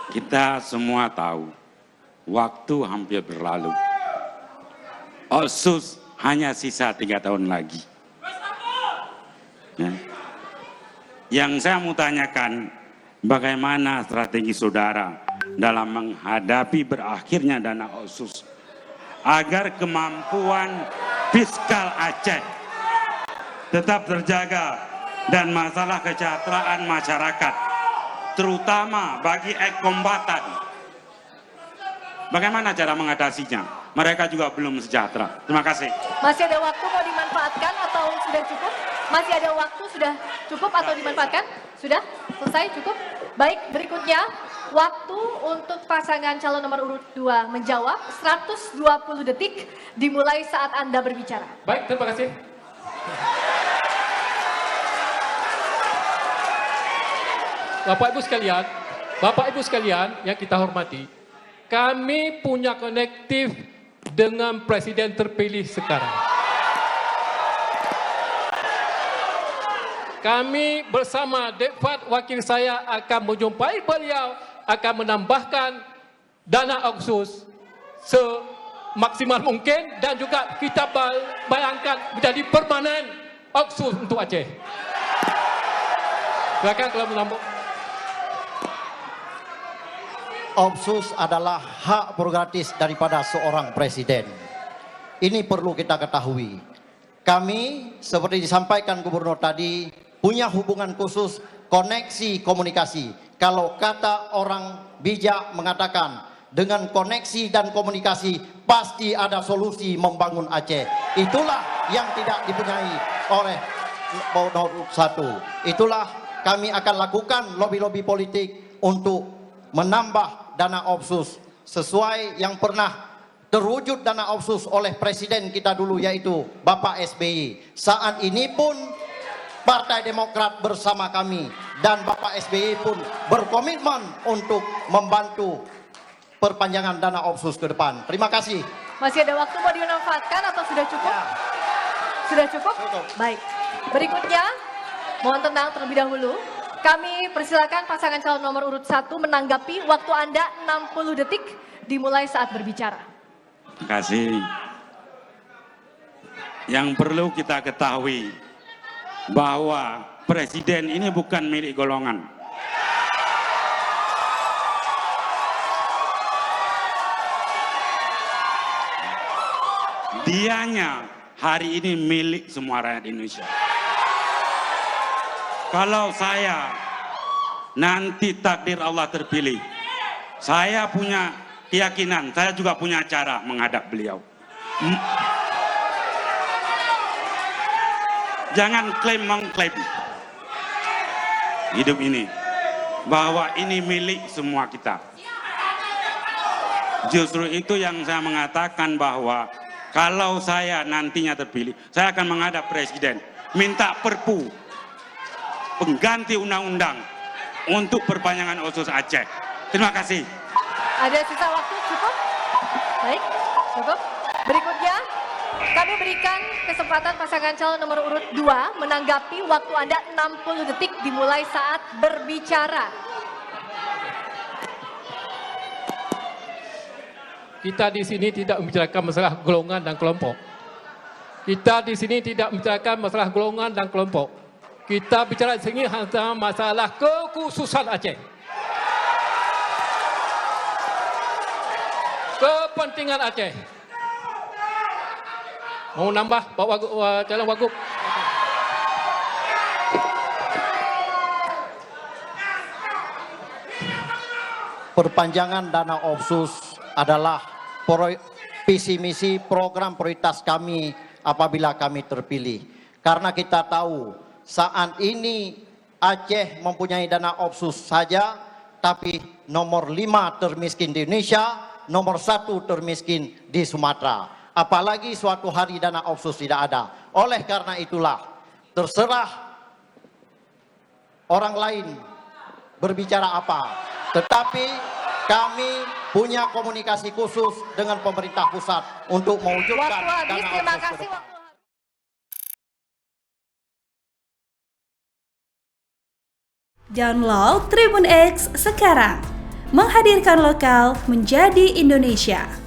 Kita semua tahu, waktu hampir berlalu. Otsus hanya sisa 3 tahun lagi. Ya. Yang saya mau tanyakan, bagaimana strategi saudara dalam menghadapi berakhirnya dana otsus agar kemampuan fiskal Aceh tetap terjaga dan masalah kesejahteraan masyarakat, terutama bagi ekombatan. Bagaimana cara mengatasinya? Mereka juga belum sejahtera. Terima kasih. Masih ada waktu mau dimanfaatkan atau sudah cukup? Masih ada waktu sudah cukup atau dimanfaatkan? Sudah? Selesai? Cukup? Baik, berikutnya waktu untuk pasangan calon nomor urut 2 menjawab 120 detik dimulai saat Anda berbicara. Baik, terima kasih. Bapak Ibu sekalian yang kita hormati, kami punya konektif dengan Presiden terpilih sekarang. Kami bersama Dekfat wakil saya akan menjumpai beliau, akan menambahkan dana otsus semaksimal mungkin dan juga kita bayangkan menjadi permanen otsus untuk Aceh. Silakan kalau menambah. Otsus adalah hak prerogatif daripada seorang presiden. Ini perlu kita ketahui. Kami, seperti disampaikan Gubernur tadi, punya hubungan khusus, koneksi komunikasi. Kalau kata orang bijak mengatakan, dengan koneksi dan komunikasi pasti ada solusi membangun Aceh. Itulah yang tidak dipunyai oleh nomor 1. Itulah kami akan lakukan lobby-lobby politik untuk menambah dana otsus sesuai yang pernah terwujud dana otsus oleh presiden kita dulu, yaitu Bapak SBY. Saat ini pun Partai Demokrat bersama kami dan Bapak SBY pun berkomitmen untuk membantu perpanjangan dana otsus ke depan. Terima kasih. Masih ada waktu mau dimanfaatkan atau sudah cukup? Ya. Sudah cukup? Cukup. Baik. Berikutnya, mohon tenang terlebih dahulu. Kami persilakan pasangan calon nomor urut 1 menanggapi. Waktu Anda 60 detik dimulai saat berbicara. Terima kasih. Yang perlu kita ketahui bahwa presiden ini bukan milik golongan. Dianya hari ini milik semua rakyat Indonesia. Kalau saya nanti takdir Allah terpilih, saya punya keyakinan, saya juga punya cara menghadap beliau. Jangan klaim mengklaim hidup ini, bahwa ini milik semua kita. Justru itu yang saya mengatakan bahwa kalau saya nantinya terpilih, saya akan menghadap presiden, minta perpu pengganti undang-undang untuk perpanjangan otsus Aceh. Terima kasih. Ada sisa waktu cukup? Baik, cukup. Berikutnya, kami berikan kesempatan pasangan calon nomor urut 2 menanggapi. Waktu Anda 60 detik dimulai saat berbicara. Kita di sini tidak membicarakan masalah golongan dan kelompok. Kita di sini tidak membicarakan masalah golongan dan kelompok. Kita bicara di sini tentang masalah kekhususan Aceh. Kepentingan Aceh. Mau nambah Pak calon Wagub? Perpanjangan dana otsus adalah visi misi program prioritas kami apabila kami terpilih. Karena kita tahu saat ini Aceh mempunyai dana otsus saja, tapi nomor 5 termiskin di Indonesia, nomor 1 termiskin di Sumatera. Apalagi suatu hari dana otsus tidak ada. Oleh karena itulah, terserah orang lain berbicara apa. Tetapi kami punya komunikasi khusus dengan pemerintah pusat untuk mewujudkan Waktu habis, dana terima otsus ke kasih. depan. Download Tribun X sekarang, menghadirkan lokal menjadi Indonesia.